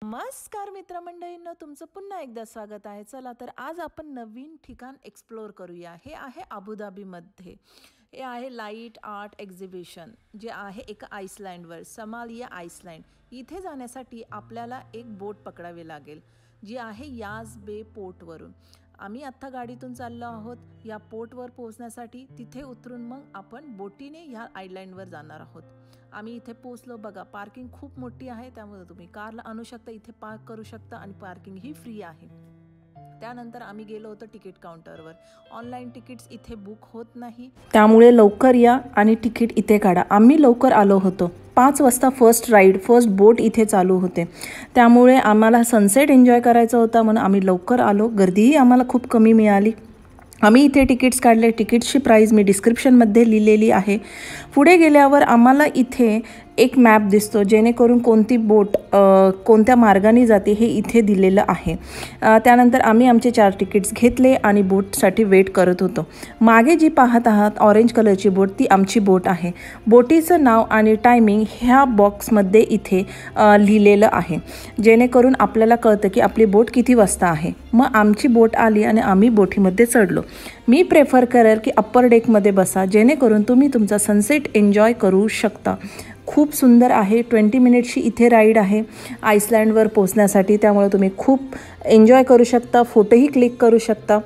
नमस्कार मित्रमंडळींनो, तुमचं पुन्हा एकदा स्वागत आहे। चला तर आज आपण नवीन ठिकाण एक्सप्लोर करूया। हे आहे अबुधाबीमध्ये। हे आहे लाईट आर्ट एक्झिबिशन जे आहे एका आइसलँडवर, समालिया आइसलँड। इथे जाण्यासाठी आपल्याला एक बोट पकडावी लागेल जी आहे याज बे पोर्टवरून। आम्ही आता गाडीतून चाललो आहोत या पोर्टवर पोहोचण्यासाठी। तिथे उतरून मग आपण बोटीने या आयलँडवर जाणार आहोत। आम्ही इथे पोहोचलो बघा, पार्किंग खूप मोठी आहे त्यामुळे तुम्ही कारला आणू शकता, इथे पार्क करू शकता आणि पार्किंग ही फ्री आहे। त्यानंतर आम्ही गेलो होतो तिकीट काउंटरवर। ऑनलाईन तिकीट्स इथे बुक होत नाही, त्यामुळे लवकर या आणि तिकीट इथे काढा। आम्ही लवकर आलो होतो, 5 वाजता फर्स्ट बोट इथे चालू होते, त्यामुळे आम्हाला सनसेट एन्जॉय करायचा होता म्हणून आम्ही लवकर आलो। गर्दीही आम्हाला खूप कमी मिळाली। आम्ही इथे तिकीट्स काढले। तिकीट्सची प्राईस मी डिस्क्रिप्शनमध्ये लिहिलेली आहे। पुढे गेल्यावर आम्हाला इथे एक मॅप दिसतो जेणेकरून कोणती बोट कोणत्या मार्गाने जाते हे इथे दिलेलं आहे। त्यानंतर आम्ही आमचे 4 तिकीट्स घेतले आणि बोटसाठी वेट करत होतो। मागे जी पाहत आहात ऑरेंज कलरची बोट, ती आमची बोट आहे। बोटीचं नाव आणि टायमिंग ह्या बॉक्समध्ये इथे लिहिलेलं आहे, जेणेकरून आपल्याला कळतं की आपली बोट किती वाजता आहे। मग आमची बोट आली आणि आम्ही बोटीमध्ये चढलो। मी प्रेफर करेल की अप्पर डेकमध्ये बसा, जेणेकरून तुम्ही तुमचा सनसेट एन्जॉय करू शकता। खूप सुंदर आहे। 20 मिनिट्सची इथे राईड आहे आइसलँडवर पोहोचण्यासाठी, त्यामुळे तुम्ही खूप एन्जॉय करू शकता, फोटोही क्लिक करू शकता।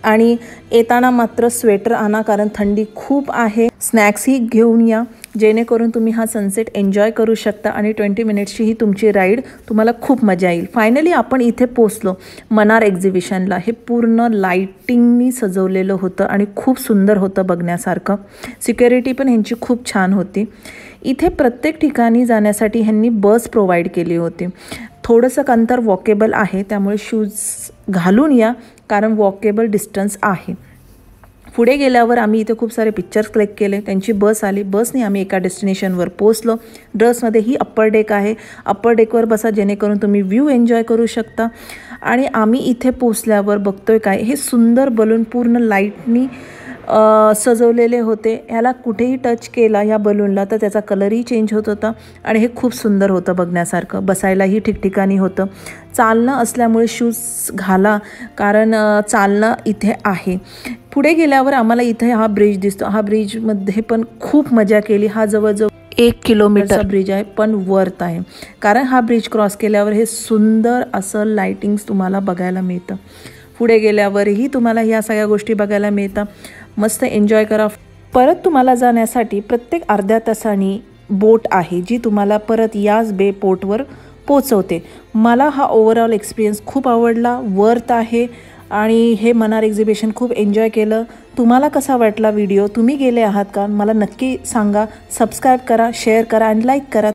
आणि येताना मात्र स्वेटर आणा कारण थंडी खूप आहे। स्नॅक्सही घेऊन या जेणेकरून तुम्ही हा सनसेट एन्जॉय करू शकता आणि 20 मिनिट्सची ही तुमची राईड तुम्हाला खूप मजा येईल। फायनली आपण इथे पोहोचलो मनार एक्झिबिशनला। हे पूर्ण लाईटिंगनी सजवलेलं होतं आणि खूप सुंदर होतं बघण्यासारखं। सिक्युरिटी पण ह्यांची खूप छान होती। इथे प्रत्येक ठिकाणी जाण्यासाठी ह्यांनी बस प्रोव्हाइड केली होती। थोडंसं अंतर वॉकेबल आहे, त्यामुळे शूज घालून या कारण वॉकेबल डिस्टन्स आहे। पुढे गेल्यावर आम्ही इथे खूप सारे पिक्चर्स क्लिक केले। त्यांची बस आली, बसने आम्ही एका डेस्टिनेशनवर पोहोचलो। ड्रेसमध्ये ही अप्पर डेक आहे, अप्पर डेकवर बसा जेणेकरून तुम्ही व्ह्यू एन्जॉय करू शकता। आणि आम्ही इथे पोहोचल्यावर बघतोय काय, हे सुंदर बलून पूर्ण लाईटनी सजवलेले होते। ह्याला कुठेही टच केला ह्या बलूनला तर त्याचा कलरही चेंज होत होता आणि हे खूप सुंदर होतं बघण्यासारखं। बसायलाही ठिकठिकाणी होतं। चालणं असल्यामुळे शूज घाला कारण चालणं इथे आहे। पुढे गेल्यावर आम्हाला इथे हा ब्रिज दिसतो। हा ब्रिजमध्ये पण खूप मजा केली। हा जवळजवळ 1 किलोमीटरचा ब्रिज आहे, पण वर्थ आहे कारण हा ब्रिज क्रॉस केल्यावर हे सुंदर असं लाईटिंग्स तुम्हाला बघायला मिळतं। पुढे गेल्यावरही तुम्हाला ह्या सगळ्या गोष्टी बघायला मिळतात। मस्त एन्जॉय करा। परत तुम्हाला जाण्यासाठी प्रत्येक अर्ध्या तासाने बोट आहे जी तुम्हाला परत याज बे पोर्टवर पोचवते। मला हा ओव्हरऑल एक्सपिरियन्स खूप आवडला, वर्थ आहे आणि हे मनार एक्झिबिशन खूप एन्जॉय केलं। तुम्हाला कसा वाटला व्हिडिओ? तुम्ही गेले आहात का? मला नक्की सांगा। सबस्क्राईब करा, शेअर करा आणि लाईक करा।